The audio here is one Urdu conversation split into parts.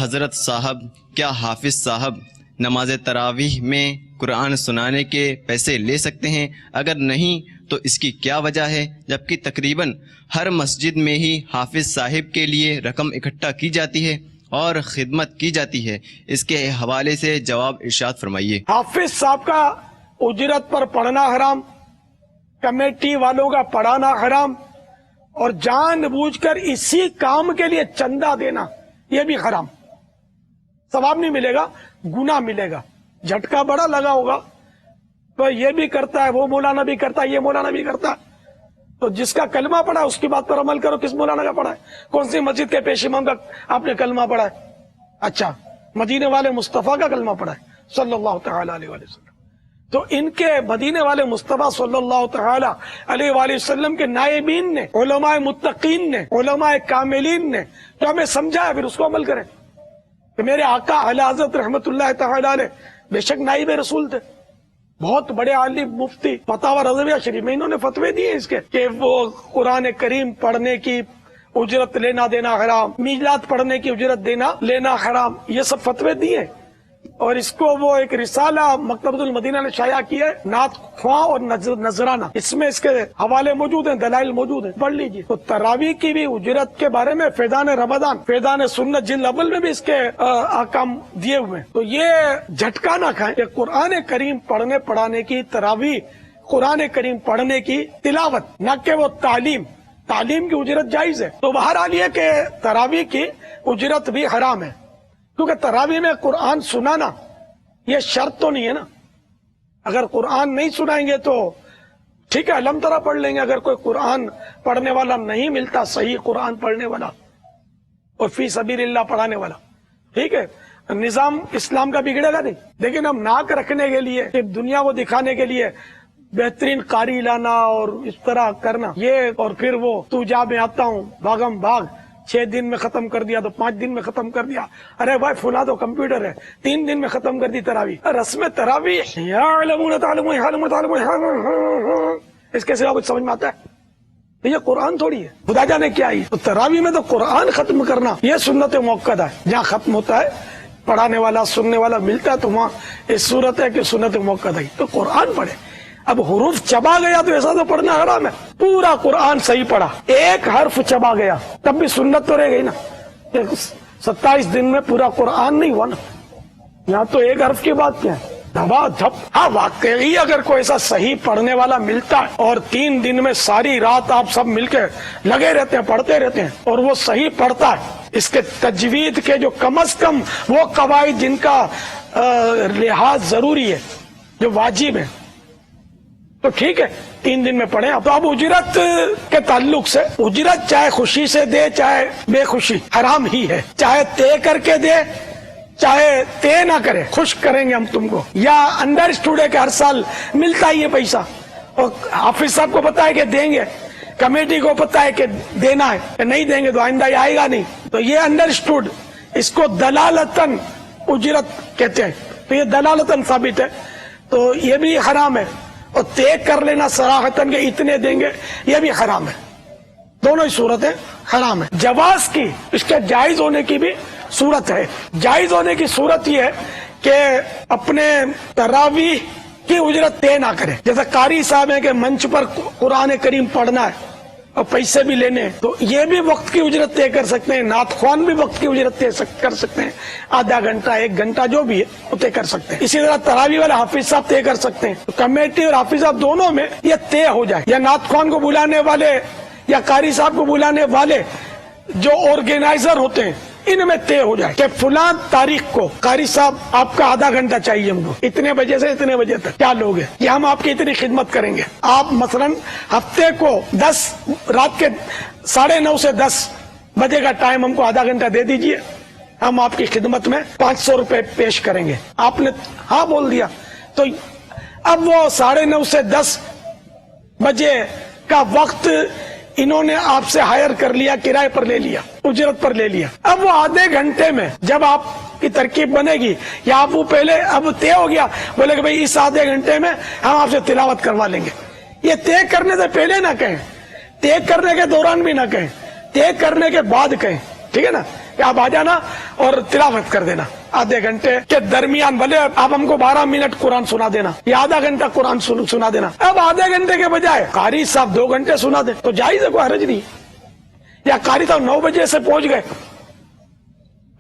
حضرت صاحب، کیا حافظ صاحب نماز تراویح میں قرآن سنانے کے پیسے لے سکتے ہیں؟ اگر نہیں تو اس کی کیا وجہ ہے، جبکہ تقریباً ہر مسجد میں ہی حافظ صاحب کے لیے رقم اکٹھا کی جاتی ہے اور خدمت کی جاتی ہے؟ اس کے حوالے سے جواب ارشاد فرمائیے۔ حافظ صاحب کا اجرت پر پڑھنا حرام، کمیٹی والوں کا پڑھانا حرام، اور جان بوجھ کر اسی کام کے لیے چندہ دینا یہ بھی حرام۔ ثواب نہیں ملے گا، گناہ ملے گا۔ جھٹکا بڑا لگا ہوگا تو یہ بھی کرتا ہے، وہ مولانا بھی کرتا ہے، یہ مولانا بھی کرتا ہے۔ تو جس کا کلمہ پڑھا ہے اس کی بات پر عمل کرو۔ کس مولانا کا پڑھا ہے؟ کون سی مسجد کے پیش امام کا آپ نے کلمہ پڑھا ہے؟ اچھا، مدینے والے مصطفیٰ کا کلمہ پڑھا ہے صلی اللہ تعالی علیہ وسلم۔ تو ان کے مدینے والے مصطفیٰ صلی اللہ تعالی علیہ وآلہ وسلم کے نائبین نے، علماء متقین نے، علماء کاملین نے جو ہمیں سمجھایا، پھر اس کو عمل کریں۔ کہ میرے آقا اعلی حضرت رحمت اللہ تعالی علیہ بے شک نائب رسول تھے، بہت بڑے عالم، مفتی، فتاوی رضویہ شریف میں انہوں نے فتوے دیے اس کے کہ وہ قرآن کریم پڑھنے کی اجرت لینا دینا حرام، میلاد پڑھنے کی اجرت لینا حرام، یہ سب فتوے دیے۔ اور اس کو وہ ایک رسالہ مکتبۃ المدینہ نے شائع کیا ہے، نعت خواں اور نذرانہ، اس میں اس کے حوالے موجود ہیں، دلائل موجود ہیں، پڑھ لیجیے۔ تو تراویح کی بھی اجرت کے بارے میں فیضان رمضان، فیضان سنت جلد اول میں بھی اس کے احکام دیے ہوئے ہیں۔ تو یہ جھٹکا نہ کھائیں کہ قرآن کریم پڑھنے پڑھانے کی تراویح، قرآن کریم پڑھنے کی تلاوت، نہ کہ وہ تعلیم کی اجرت جائز ہے۔ تو بہرحال یہ کہ تراویح کی اجرت بھی حرام ہے، کیونکہ تراویح میں قرآن سنانا یہ شرط تو نہیں ہے نا۔ اگر قرآن نہیں سنائیں گے تو ٹھیک ہے، الحمد للہ پڑھ لیں گے۔ اگر کوئی قرآن پڑھنے والا نہیں ملتا، صحیح قرآن پڑھنے والا اور فی سبیل اللہ پڑھانے والا، ٹھیک ہے، نظام اسلام کا بگڑے گا نہیں۔ لیکن ہم ناک رکھنے کے لیے، دنیا کو دکھانے کے لیے بہترین قاری لانا اور اس طرح کرنا، یہ اور پھر وہ تو جا میں آتا ہوں بھاگم بھاگ، 6 دن میں ختم کر دیا تو 5 دن میں ختم کر دیا، ارے بھائی فلاں تو کمپیوٹر ہے، 3 دن میں ختم کر دی تراویح۔ رسم تراویح اس کے سوا کچھ سمجھ میں آتا ہے؟ یہ قرآن تھوڑی ہے، خدا جانے کیا ہی۔ تو تراویح میں تو قرآن ختم کرنا یہ سنت موقدہ ہے، جہاں ختم ہوتا ہے پڑھانے والا سننے والا ملتا ہے تو وہاں اس صورت ہے کہ سنت موقدہ ہی تو قرآن پڑھے۔ اب حروف چبا گیا تو ایسا تو پڑھنا حرام ہے۔ پورا قرآن صحیح پڑھا، ایک حرف چبا گیا تب بھی سنت تو رہ گئی نا۔ 27 دن میں پورا قرآن نہیں ہوا نا، یہاں تو ایک حرف کی بات کیا ہے، دھبا دھپ۔ ہاں واقعی اگر کوئی ایسا صحیح پڑھنے والا ملتا ہے اور 3 دن میں ساری رات آپ سب مل کے لگے رہتے ہیں، پڑھتے رہتے ہیں، اور وہ صحیح پڑھتا ہے، اس کے تجوید کے جو کم از کم وہ قواعد جن کا لحاظ ضروری ہے، جو واجب ہے، تو ٹھیک ہے 3 دن میں پڑھیں۔ اب اجرت کے تعلق سے، اجرت چاہے خوشی سے دے چاہے بے خوشی حرام ہی ہے، چاہے طے کر کے دے چاہے طے نہ کرے، خوش کریں گے ہم تم کو، یا انڈرسٹوڈ ہے کہ ہر سال ملتا ہی یہ پیسہ، اور حافظ صاحب کو پتا ہے کہ دیں گے، کمیٹی کو پتا ہے کہ دینا ہے، کہ نہیں دیں گے تو آئندہ یہ آئے گا نہیں، تو یہ انڈرسٹوڈ، اس کو دلالتاً اجرت کہتے ہیں، تو یہ دلالتاً ثابت ہے، تو یہ بھی حرام ہے۔ اور طے کر لینا صراحتاً کہ اتنے دیں گے، یہ بھی حرام ہے۔ دونوں ہی صورتیں حرام ہے۔ جواز کی، اس کے جائز ہونے کی بھی صورت ہے۔ جائز ہونے کی صورت یہ ہے کہ اپنے تراویح کی اجرت طے نہ کرے، جیسے قاری صاحب ہیں کہ منچ پر قرآن کریم پڑھنا ہے اور پیسے بھی لینے ہیں، تو یہ بھی وقت کی اجرت طے کر سکتے ہیں۔ نعت خوان بھی وقت کی اجرت طے کر سکتے ہیں، آدھا گھنٹہ 1 گھنٹہ جو بھی ہے وہ طے کر سکتے ہیں۔ اسی طرح تراویح والے حافظ صاحب طے کر سکتے ہیں۔ تو کمیٹی اور حافظ صاحب دونوں میں یہ طے ہو جائے، یا نعت خوان کو بلانے والے یا قاری صاحب کو بلانے والے جو آرگنائزر ہوتے ہیں ان میں طے ہو جائے کہ فلاں تاریخ کو قاری صاحب آپ کا آدھا گھنٹہ چاہیے ہم کو، اتنے بجے سے اتنے بجے تک کیا لوگ ہیں، یہ ہم آپ کی اتنی خدمت کریں گے۔ آپ مثلاً ہفتے کو رات کے 9:30 سے 10 بجے کا ٹائم ہم کو آدھا گھنٹہ دے دیجئے، ہم آپ کی خدمت میں 500 روپے پیش کریں گے۔ آپ نے ہاں بول دیا، تو اب وہ 9:30 سے 10 بجے کا وقت انہوں نے آپ سے ہائر کر لیا، کرائے پر لے لیا، اجرت پر لے لیا۔ اب وہ آدھے گھنٹے میں جب آپ کی ترکیب بنے گی، یا آپ وہ پہلے اب طے ہو گیا، بولے کہ بھائی اس آدھے گھنٹے میں ہم آپ سے تلاوت کروا لیں گے، یہ طے کرنے سے پہلے نہ کہیں، طے کرنے کے دوران بھی نہ کہیں، طے کرنے کے بعد کہیں، ٹھیک ہے نا۔ کہ آپ آ جانا اور تلاوت کر دینا آدھے گھنٹے کے درمیان، بھلے آپ ہم کو 12 منٹ قرآن سنا دینا یا آدھا گھنٹہ قرآن سنا دینا. اب آدھے گھنٹے کے بجائے قاری صاحب 2 گھنٹے سنا دیں تو جائز ہے، کوئی حرج نہیں. یا قاری صاحب 9 بجے سے پہنچ گئے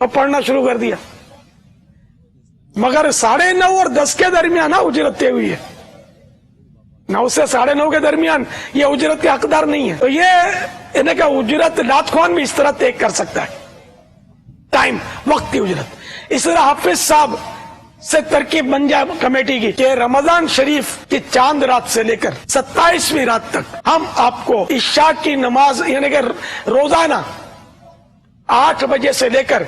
اور پڑھنا شروع کر دیا، مگر 9:30 اور 10 کے درمیان اجرت طے ہوئی ہے. 9 سے 9:30 کے درمیان یہ اجرت کے حقدار نہیں ہے. تو یہ انہیں کہ اجرت رات خوان بھی اس طرح طے کر سکتا ہے، ٹائم، وقت کی اجرت. اس طرح حافظ صاحب سے ترکیب بن جائے کمیٹی کی کہ رمضان شریف کی چاند رات سے لے کر 27ویں رات تک ہم آپ کو عشاء کی نماز یعنی کہ روزانہ 8 بجے سے لے کر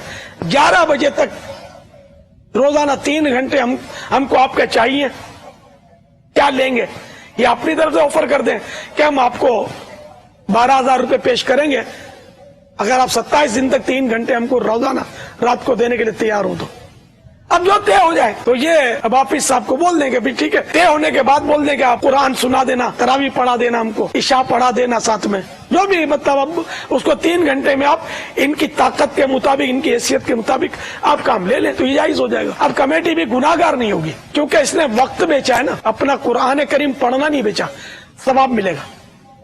11 بجے تک روزانہ 3 گھنٹے ہم کو آپ کے چاہیے. کیا لیں گے؟ یہ اپنی طرف سے آفر کر دیں کہ ہم آپ کو 12,000 روپے پیش کریں گے اگر آپ 27 دن تک 3 گھنٹے ہم کو روزانہ رات کو دینے کے لیے تیار ہو. تو اب جو طے ہو جائے تو یہ اب حافظ صاحب کو بول دیں گے بھی ٹھیک ہے. طے ہونے کے بعد بول دیں کہ آپ قرآن سنا دینا، تراویح پڑھا دینا، ہم کو عشاء پڑھا دینا ساتھ میں، جو بھی مطلب اب اس کو 3 گھنٹے میں آپ ان کی طاقت کے مطابق، ان کی حیثیت کے مطابق آپ کام لے لیں تو یہ جائز ہو جائے گا. اب کمیٹی بھی گناہگار نہیں ہوگی کیونکہ اس نے وقت بیچا ہے نا، اپنا قرآن کریم پڑھنا نہیں بیچا. ثواب ملے گا،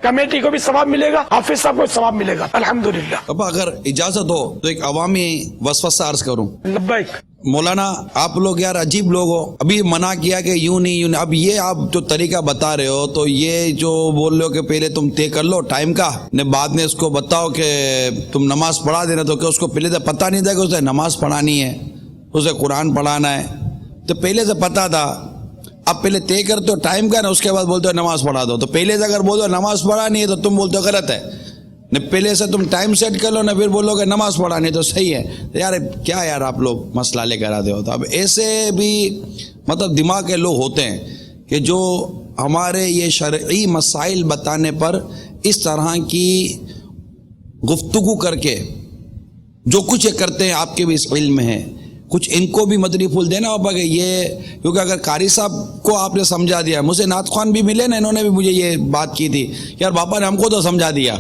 کمیٹی کو بھی ثواب ملے گا، حافظ صاحب کو ثواب ملے گا الحمدللہ. ابا اگر اجازت ہو تو ایک عوامی وسوسہ عرض کروں. لبیک. مولانا آپ لوگ یار عجیب لوگ ہو، ابھی منع کیا کہ یوں نہیں. اب یہ آپ جو طریقہ بتا رہے ہو تو یہ جو بول رہے ہو کہ پہلے تم طے کر لو ٹائم کا، نے بعد میں اس کو بتاؤ کہ تم نماز پڑھا دینا، تو کہ اس کو پہلے سے پتہ نہیں تھا کہ اسے نماز پڑھانی ہے، اسے قرآن پڑھانا ہے، تو پہلے سے پتہ تھا. اب پہلے طے کرتے ہو ٹائم کا نا، اس کے بعد بولتے ہو نماز پڑھا دو. تو پہلے سے اگر بولو نماز پڑھانی ہے تو تم بولتے ہو غلط ہے. پہلے سے تم ٹائم سیٹ کر لو نا، پھر بولو کہ نماز پڑھانی تو صحیح ہے. یار کیا یار آپ لوگ مسئلہ لے کر آتے ہو. تو اب ایسے بھی مطلب دماغ کے لوگ ہوتے ہیں کہ جو ہمارے یہ شرعی مسائل بتانے پر اس طرح کی گفتگو کر کے جو کچھ یہ کرتے ہیں، آپ کے بھی اس علم میں ہے، کچھ ان کو بھی مدنی پھول دینا ہوگا کہ یہ، کیونکہ اگر قاری صاحب کو آپ نے سمجھا دیا، مجھے نعت خوان بھی ملے نا، انہوں نے بھی مجھے یہ بات کی تھی یار باپا نے ہم کو تو سمجھا دیا،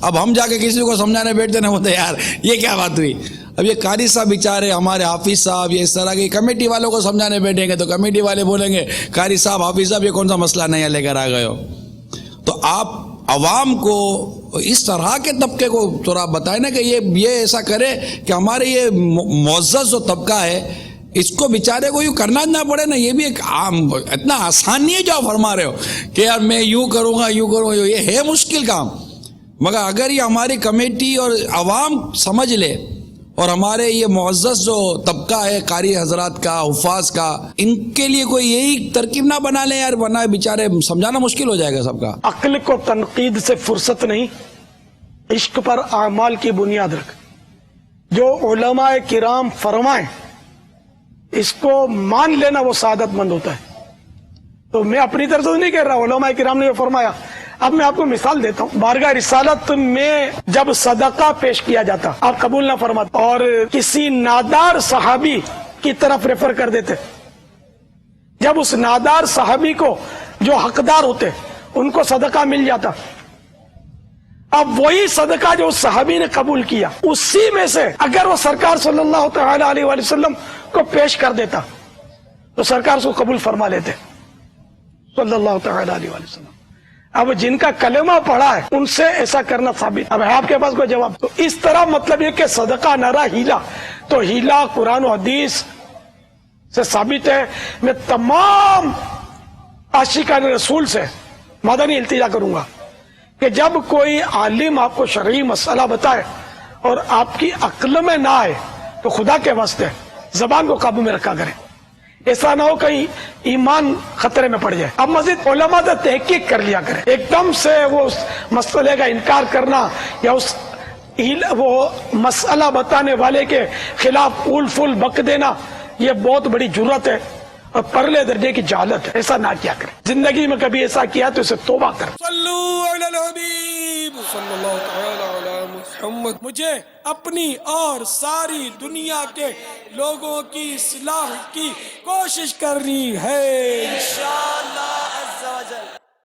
اب ہم جا کے کسی کو سمجھانے بیٹھتے نا، ہوتے یار یہ کیا بات ہوئی. اب یہ قاری صاحب بیچارے، ہمارے حافظ صاحب یہ اس طرح کی کمیٹی والوں کو سمجھانے بیٹھیں گے تو کمیٹی والے بولیں گے قاری صاحب حافظ صاحب یہ کون سا مسئلہ نیا لے کر آ گئے ہو. تو آپ عوام کو اس طرح کے طبقے کو تھوڑا بتائیں نا کہ یہ ایسا کرے کہ ہمارے یہ معزز جو طبقہ ہے اس کو بیچارے کو یوں کرنا نہ پڑے نا. یہ بھی ایک عام اتنا آسان نہیں ہے جو آپ فرما رہے ہو کہ یار میں یوں کروں گا یوں کروں گا، یہ ہے مشکل کام. مگر اگر یہ ہماری کمیٹی اور عوام سمجھ لے اور ہمارے یہ معزز جو طبقہ ہے قاری حضرات کا، حفاظ کا، ان کے لیے کوئی یہی ترکیب نہ بنا لیں یار، ورنہ بیچارے سمجھانا مشکل ہو جائے گا سب کا. عقل کو تنقید سے فرصت نہیں، عشق پر اعمال کی بنیاد رکھ. جو علماء کرام فرمائیں اس کو مان لینا وہ سعادت مند ہوتا ہے. تو میں اپنی طرف سے نہیں کہہ رہا، علماء کرام نے یہ فرمایا. اب میں آپ کو مثال دیتا ہوں. بارگاہ رسالت میں جب صدقہ پیش کیا جاتا آپ قبول نہ فرماتے اور کسی نادار صحابی کی طرف ریفر کر دیتے، جب اس نادار صحابی کو جو حقدار ہوتے ان کو صدقہ مل جاتا، اب وہی صدقہ جو اس صحابی نے قبول کیا اسی میں سے اگر وہ سرکار صلی اللہ تعالی علیہ وآلہ وسلم کو پیش کر دیتا تو سرکار اس کو قبول فرما لیتے صلی اللہ تعالی علیہ وآلہ وسلم. اب جن کا کلمہ پڑھا ہے ان سے ایسا کرنا ثابت. اب ہے آپ کے پاس کوئی جواب؟ تو اس طرح مطلب یہ کہ صدقہ نہ رہا ہیلا، تو ہیلا قرآن و حدیث سے ثابت ہے. میں تمام عاشقان رسول سے مدنی التجا کروں گا کہ جب کوئی عالم آپ کو شرعی مسئلہ بتائے اور آپ کی عقل میں نہ آئے تو خدا کے واسطے زبان کو قابو میں رکھا کریں. ایسا نہ ہو کہیں ایمان خطرے میں پڑ جائے. اب مزید علماء سے تحقیق کر لیا کریں. ایک دم سے وہ اس مسئلے کا انکار کرنا یا وہ مسئلہ بتانے والے کے خلاف اول فل بک دینا یہ بہت بڑی جرت ہے اور پرلے درجے کی جہالت ہے. ایسا نہ کیا کریں. زندگی میں کبھی ایسا کیا تو اسے توبہ کریں. صلو علی الحبیب صلی اللہ تعالی علی محمد. مجھے اپنی اور ساری دنیا کے لوگوں کی اصلاح کی کوشش کرنی ہے انشاءاللہ.